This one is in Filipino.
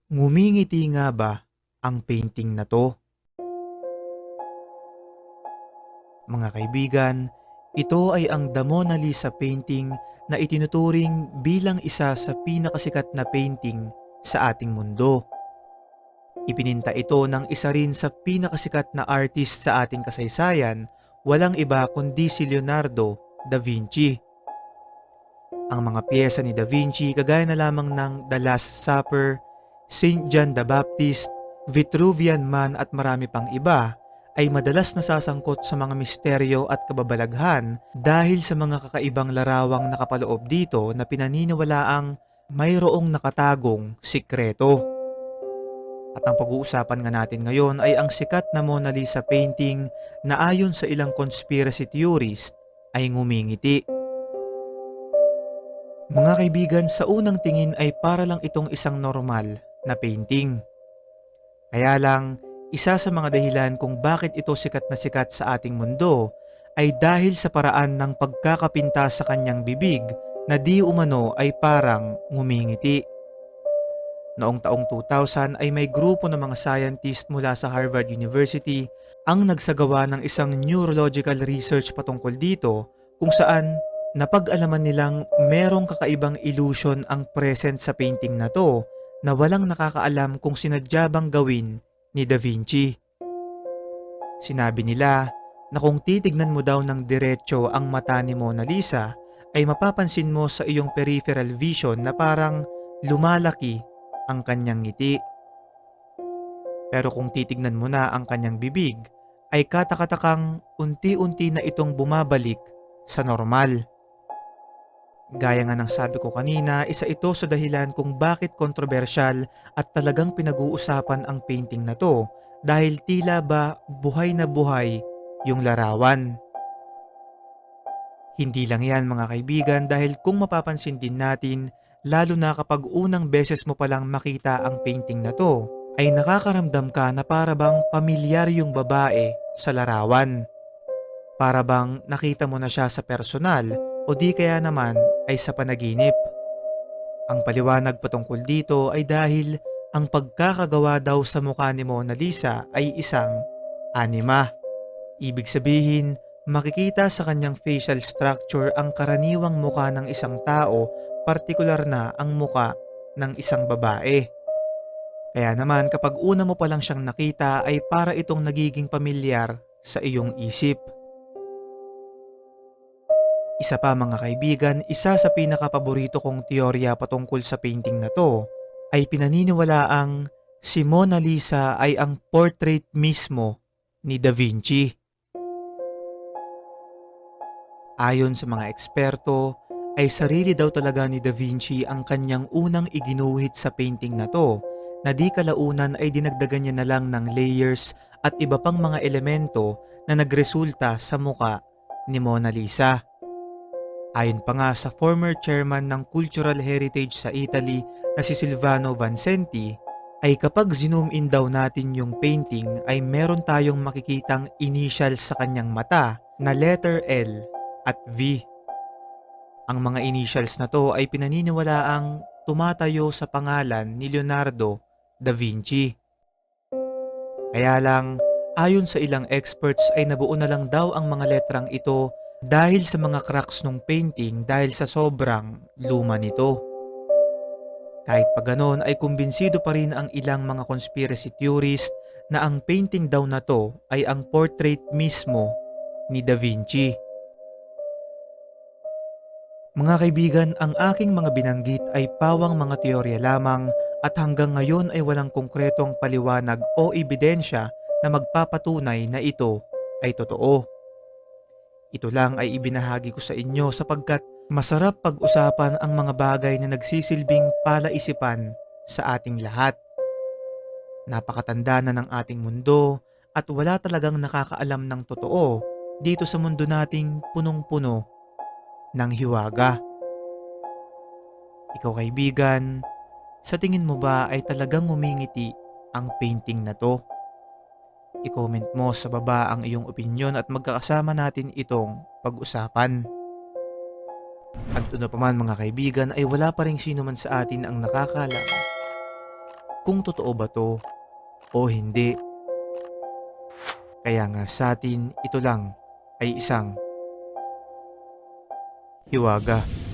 Ngumingiti nga ba ang painting na 'to? Mga kaibigan, ito ay ang The Mona Lisa painting na itinuturing bilang isa sa pinakasikat na painting sa ating mundo. Ipininta ito ng isa rin sa pinakasikat na artist sa ating kasaysayan, walang iba kundi si Leonardo da Vinci. Ang mga piyesa ni Da Vinci kagaya na lamang ng The Last Supper, Saint John the Baptist, Vitruvian Man at marami pang iba ay madalas nasasangkot sa mga misteryo at kababalaghan dahil sa mga kakaibang larawang nakapaloob dito na pinaniniwalaang mayroong nakatagong sikreto. At ang pag-uusapan nga natin ngayon ay ang sikat na Mona Lisa painting na ayon sa ilang conspiracy theorist ay ngumingiti. Mga kaibigan, sa unang tingin ay para lang itong isang normal na painting. Kaya lang, isa sa mga dahilan kung bakit ito sikat na sikat sa ating mundo ay dahil sa paraan ng pagkakapinta sa kanyang bibig na di umano ay parang ngumingiti. Noong taong 2000 ay may grupo ng mga scientist mula sa Harvard University ang nagsagawa ng isang neurological research patungkol dito kung saan napag-alaman nilang merong kakaibang illusion ang present sa painting na to na walang nakakaalam kung sinadya bang gawin ni Da Vinci. Sinabi nila na kung titignan mo daw ng diretso ang mata ni Mona Lisa ay mapapansin mo sa iyong peripheral vision na parang lumalaki ang kanyang ngiti. Pero kung titignan mo na ang kanyang bibig ay katakatakang unti-unti na itong bumabalik sa normal. Gaya nga ng sabi ko kanina, isa ito sa dahilan kung bakit kontrobersyal at talagang pinag-uusapan ang painting na to dahil tila ba buhay na buhay yung larawan. Hindi lang yan mga kaibigan dahil kung mapapansin din natin, lalo na kapag unang beses mo palang makita ang painting na to, ay nakakaramdam ka na para bang pamilyar yung babae sa larawan. Para bang nakita mo na siya sa personal o di kaya naman ay sa panaginip. Ang paliwanag patungkol dito ay dahil ang pagkakagawa daw sa mukha ni Mona Lisa ay isang anima. Ibig sabihin, makikita sa kanyang facial structure ang karaniwang mukha ng isang tao, partikular na ang mukha ng isang babae. Kaya naman kapag una mo pa lang siyang nakita ay para itong nagiging pamilyar sa iyong isip. Isa pa mga kaibigan, isa sa pinakapaborito kong teorya patungkol sa painting na to ay pinaniniwalaang si Mona Lisa ay ang portrait mismo ni Da Vinci. Ayon sa mga eksperto, ay sarili daw talaga ni Da Vinci ang kanyang unang iginuhit sa painting na to na di kalaunan ay dinagdagan niya na lang ng layers at iba pang mga elemento na nagresulta sa muka ni Mona Lisa. Ayon pa nga sa former chairman ng Cultural Heritage sa Italy na si Silvano Vincenti, ay kapag zoom in daw natin yung painting ay meron tayong makikitang initials sa kanyang mata na letter L at V. Ang mga initials na to ay pinaniniwalaang tumatayo sa pangalan ni Leonardo da Vinci. Kaya lang, ayon sa ilang experts ay nabuo na lang daw ang mga letrang ito dahil sa mga cracks ng painting dahil sa sobrang luma nito. Kahit pa ganon ay kumbinsido pa rin ang ilang mga conspiracy theorist na ang painting daw na to ay ang portrait mismo ni Da Vinci. Mga kaibigan, ang aking mga binanggit ay pawang mga teorya lamang at hanggang ngayon ay walang konkretong paliwanag o ebidensya na magpapatunay na ito ay totoo. Ito lang ay ibinahagi ko sa inyo sapagkat masarap pag-usapan ang mga bagay na nagsisilbing palaisipan sa ating lahat. Napakatanda na ng ating mundo at wala talagang nakakaalam ng totoo dito sa mundo nating punong-puno ng hiwaga. Ikaw kaibigan, sa tingin mo ba ay talagang ngumingiti ang painting na to? I-comment mo sa baba ang iyong opinyon at magkakasama natin itong pag-usapan. At Ano pa man mga kaibigan ay wala pa rin sino man sa atin ang nakakalam kung totoo ba to o hindi. Kaya nga sa atin ito lang ay isang hiwaga.